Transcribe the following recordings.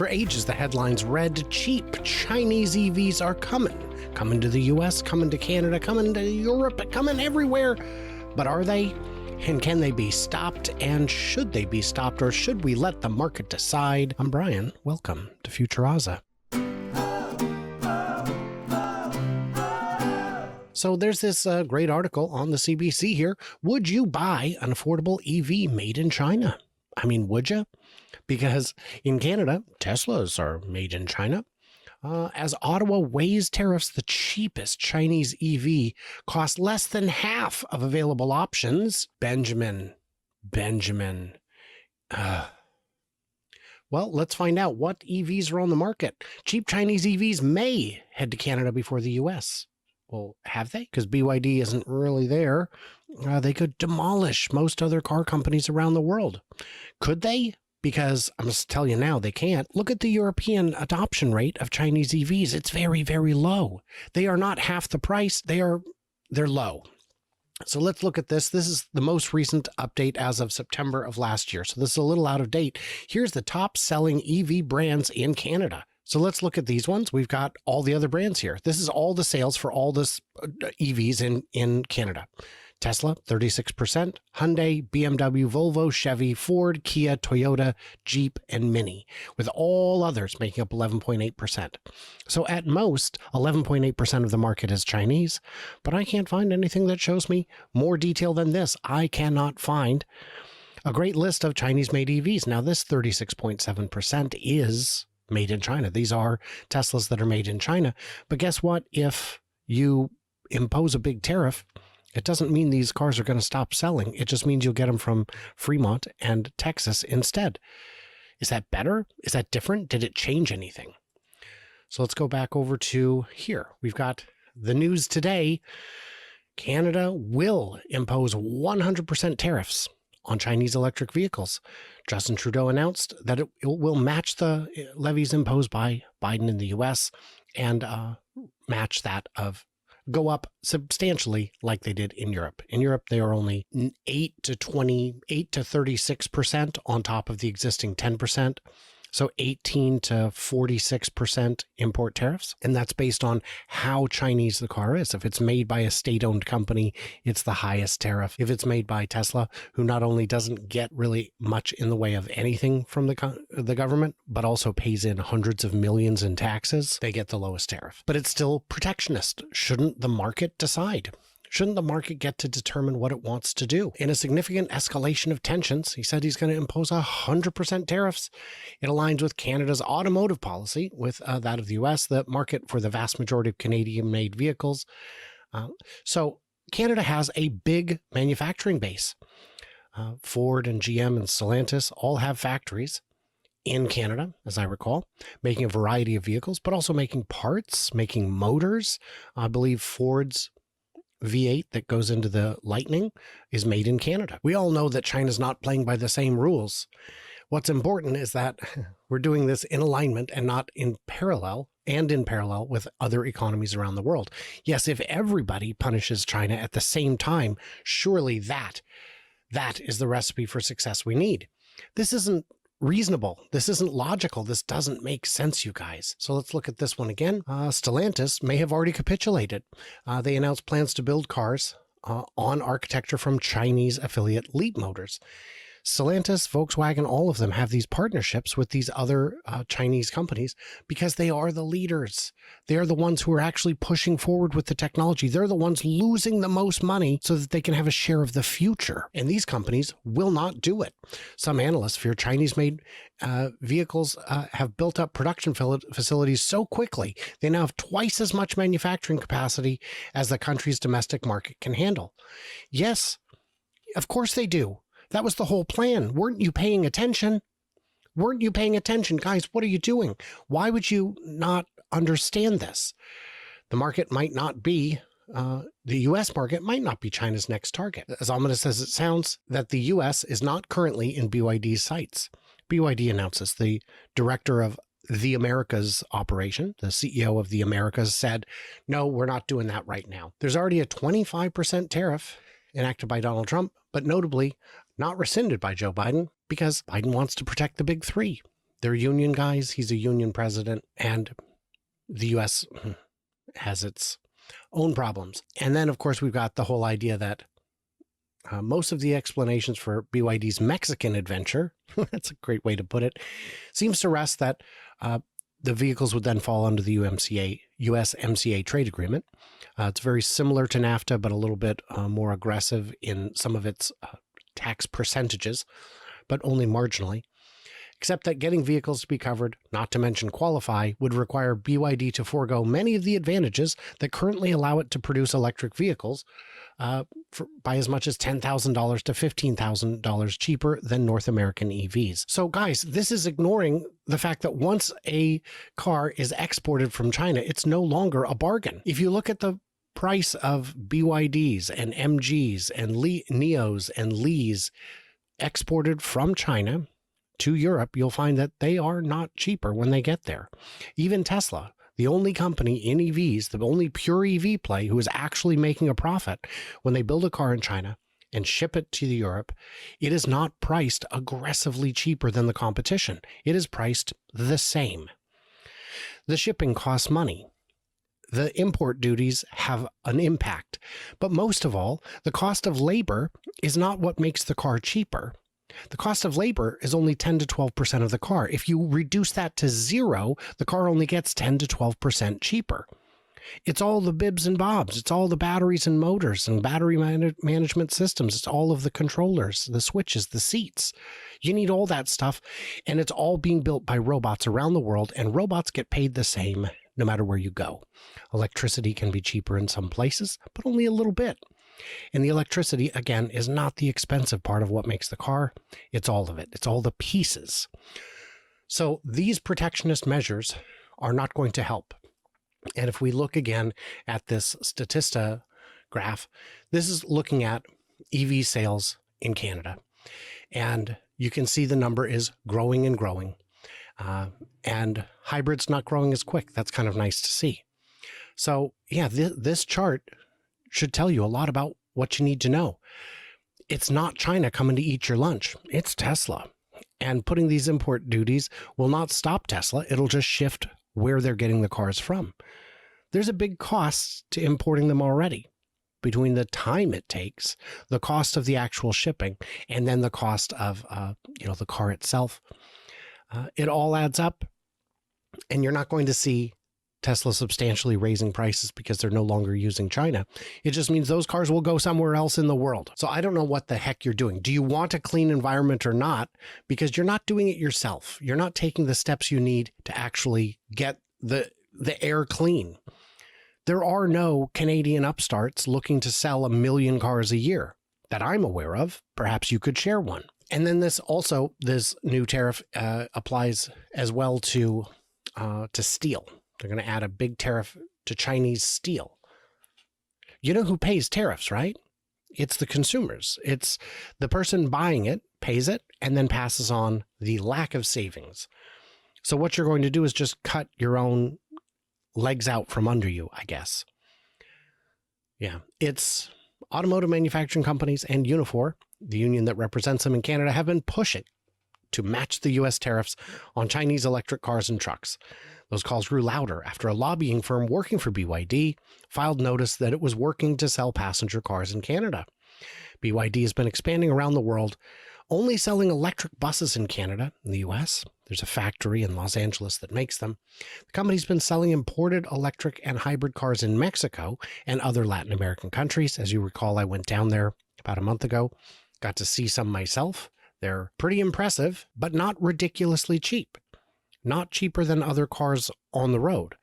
For ages, the headlines read, cheap Chinese EVs are coming. Coming to the US, coming to Canada, coming to Europe, coming everywhere. But are they? And can they be stopped? And should they be stopped? Or should we let the market decide? I'm Brian. Welcome to Futuraza. So there's this great article on the CBC here. Would you buy an affordable EV made in China? I mean, would you? Because in Canada, Teslas are made in China. As Ottawa weighs tariffs, the cheapest Chinese EV costs less than half of available options. Benjamin. Well, let's find out what EVs are on the market. Cheap Chinese EVs may head to Canada before the US. Well, have they? Because BYD isn't really there. They could demolish most other car companies around the world. Could they? Because I'm just telling you now, they can't. Look at the European adoption rate of Chinese EVs. It's very, very low. They are not half the price. They're low. So let's look at this. This is the most recent update as of September of last year. So this is a little out of date. Here's the top selling EV brands in Canada. So let's look at these ones. We've got all the other brands here. This is all the sales for all this EVs in Canada. Tesla, 36%, Hyundai, BMW, Volvo, Chevy, Ford, Kia, Toyota, Jeep, and Mini, with all others making up 11.8%. So at most, 11.8% of the market is Chinese, but I can't find anything that shows me more detail than this. I cannot find a great list of Chinese-made EVs. Now, this 36.7% is made in China. These are Teslas that are made in China. But guess what? If you impose a big tariff, it doesn't mean these cars are going to stop selling. It just means you'll get them from Fremont and Texas instead. Is that better? Is that different? Did it change anything? So let's go back over to here. We've got the news today. Canada will impose 100% tariffs on Chinese electric vehicles. Justin Trudeau announced that it will match the levies imposed by Biden in the US and match that of go up substantially like they did in Europe. In Europe, they are only 8 to 36% on top of the existing 10%. So 18 to 46% import tariffs. And that's based on how Chinese the car is. If it's made by a state-owned company, it's the highest tariff. If it's made by Tesla, who not only doesn't get really much in the way of anything from the government, but also pays in hundreds of millions in taxes, they get the lowest tariff. But it's still protectionist. Shouldn't the market decide? Shouldn't the market get to determine what it wants to do? In a significant escalation of tensions, he said he's going to impose 100% tariffs. It aligns with Canada's automotive policy, with that of the US, the market for the vast majority of Canadian-made vehicles. So Canada has a big manufacturing base. Ford and GM and Stellantis all have factories in Canada, as I recall, making a variety of vehicles, but also making parts, making motors. I believe Ford's V8 that goes into the Lightning is made in Canada. We all know that China's not playing by the same rules. What's important is that we're doing this in alignment and not in parallel with other economies around the world. Yes, if everybody punishes China at the same time, surely that is the recipe for success we need. This isn't reasonable. This isn't logical. This doesn't make sense, you guys. So let's look at this one again. Stellantis may have already capitulated. They announced plans to build cars on architecture from Chinese affiliate Leapmotor. Stellantis, Volkswagen, all of them have these partnerships with these other Chinese companies because they are the leaders. They are the ones who are actually pushing forward with the technology. They're the ones losing the most money so that they can have a share of the future. And these companies will not do it. Some analysts fear Chinese-made vehicles have built up production facilities so quickly, they now have twice as much manufacturing capacity as the country's domestic market can handle. Yes, of course they do. That was the whole plan. Weren't you paying attention? Weren't you paying attention? Guys, what are you doing? Why would you not understand this? The market might not be, the U.S. market might not be China's next target. As ominous as it sounds, that the U.S. is not currently in BYD's sights. BYD announces the director of the Americas operation, the CEO of the Americas, said, no, we're not doing that right now. There's already a 25% tariff enacted by Donald Trump, but notably not rescinded by Joe Biden because Biden wants to protect the big three. They're union guys. He's a union president, and the U.S. has its own problems. And then, of course, we've got the whole idea that most of the explanations for BYD's Mexican adventure, that's a great way to put it, seems to rest that the vehicles would then fall under the USMCA trade agreement. It's very similar to NAFTA, but a little bit more aggressive in some of its tax percentages, but only marginally. Except that getting vehicles to be covered, not to mention qualify, would require BYD to forego many of the advantages that currently allow it to produce electric vehicles by as much as $10,000 to $15,000 cheaper than North American EVs. So guys, this is ignoring the fact that once a car is exported from China, it's no longer a bargain. If you look at the price of BYDs and MGs and Neos and Lees exported from China to Europe, you'll find that they are not cheaper when they get there. Even Tesla, the only company in EVs, the only pure EV play who is actually making a profit when they build a car in China and ship it to Europe, it is not priced aggressively cheaper than the competition. It is priced the same. The shipping costs money. The import duties have an impact. But most of all, the cost of labor is not what makes the car cheaper. The cost of labor is only 10 to 12% of the car. If you reduce that to zero, the car only gets 10 to 12% cheaper. It's all the bibs and bobs. It's all the batteries and motors and battery management systems. It's all of the controllers, the switches, the seats. You need all that stuff, and it's all being built by robots around the world, and robots get paid the same no matter where you go. Electricity can be cheaper in some places, but only a little bit. And the electricity, again, is not the expensive part of what makes the car. It's all of it. It's all the pieces. So these protectionist measures are not going to help. And if we look again at this Statista graph, this is looking at EV sales in Canada. And you can see the number is growing and growing. And hybrid's not growing as quick. That's kind of nice to see. So yeah, this chart should tell you a lot about what you need to know. It's not China coming to eat your lunch. It's Tesla. And putting these import duties will not stop Tesla. It'll just shift where they're getting the cars from. There's a big cost to importing them already, between the time it takes, the cost of the actual shipping, and then the cost of the car itself. It all adds up, and you're not going to see Tesla substantially raising prices because they're no longer using China. It just means those cars will go somewhere else in the world. So I don't know what the heck you're doing. Do you want a clean environment or not? Because you're not doing it yourself. You're not taking the steps you need to actually get the air clean. There are no Canadian upstarts looking to sell 1 million cars a year that I'm aware of. Perhaps you could share one. And then this new tariff applies as well to steel. They're going to add a big tariff to Chinese steel. You know who pays tariffs, right? It's the consumers. It's the person buying it pays it and then passes on the lack of savings. So what you're going to do is just cut your own legs out from under you, I guess. Yeah, it's automotive manufacturing companies and Unifor, the union that represents them in Canada, have been pushing to match the U.S. tariffs on Chinese electric cars and trucks. Those calls grew louder after a lobbying firm working for BYD filed notice that it was working to sell passenger cars in Canada. BYD has been expanding around the world, only selling electric buses in Canada. In the U.S., there's a factory in Los Angeles that makes them. The company's been selling imported electric and hybrid cars in Mexico and other Latin American countries. As you recall, I went down there about a month ago, got to see some myself. They're pretty impressive, but not ridiculously cheap. Not cheaper than other cars on the road.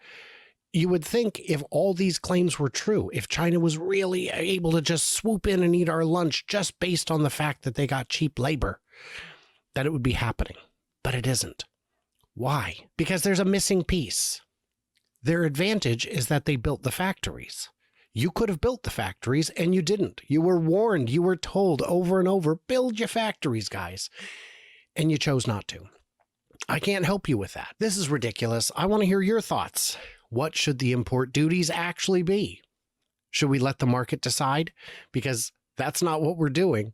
You would think if all these claims were true, if China was really able to just swoop in and eat our lunch just based on the fact that they got cheap labor, that it would be happening. But it isn't. Why? Because there's a missing piece. Their advantage is that they built the factories. You could have built the factories and you didn't. You were warned, you were told over and over, build your factories, guys. And you chose not to. I can't help you with that. This is ridiculous. I want to hear your thoughts. What should the import duties actually be? Should we let the market decide? Because that's not what we're doing.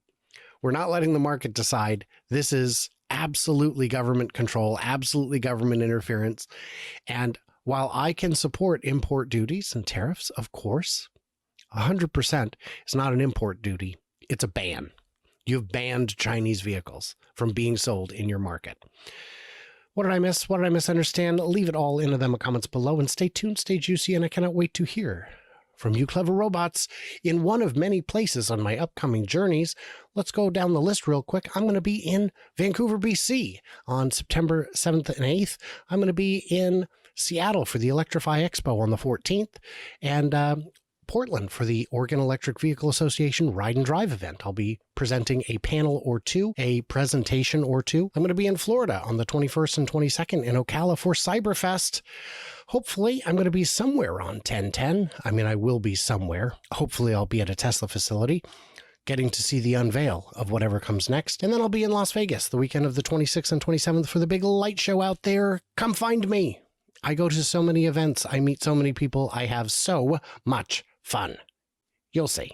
We're not letting the market decide. This is absolutely government control, absolutely government interference. And while I can support import duties and tariffs, of course, 100% is not an import duty. It's a ban. You've banned Chinese vehicles from being sold in your market. What did I miss? What did I misunderstand? Leave it all in the comments below, and stay tuned, stay juicy, and I cannot wait to hear from you clever robots in one of many places on my upcoming journeys. Let's go down the list real quick. I'm going to be in Vancouver, BC on September 7th and 8th. I'm going to be in Seattle for the Electrify Expo on the 14th, and Portland for the Oregon Electric Vehicle Association Ride and Drive event. I'll be presenting a panel or two, a presentation or two. I'm going to be in Florida on the 21st and 22nd in Ocala for Cyberfest. Hopefully, I'm going to be somewhere on 1010. I mean, I will be somewhere. Hopefully, I'll be at a Tesla facility, getting to see the unveil of whatever comes next. And then I'll be in Las Vegas the weekend of the 26th and 27th for the big light show out there. Come find me. I go to so many events. I meet so many people. I have so much fun. You'll see.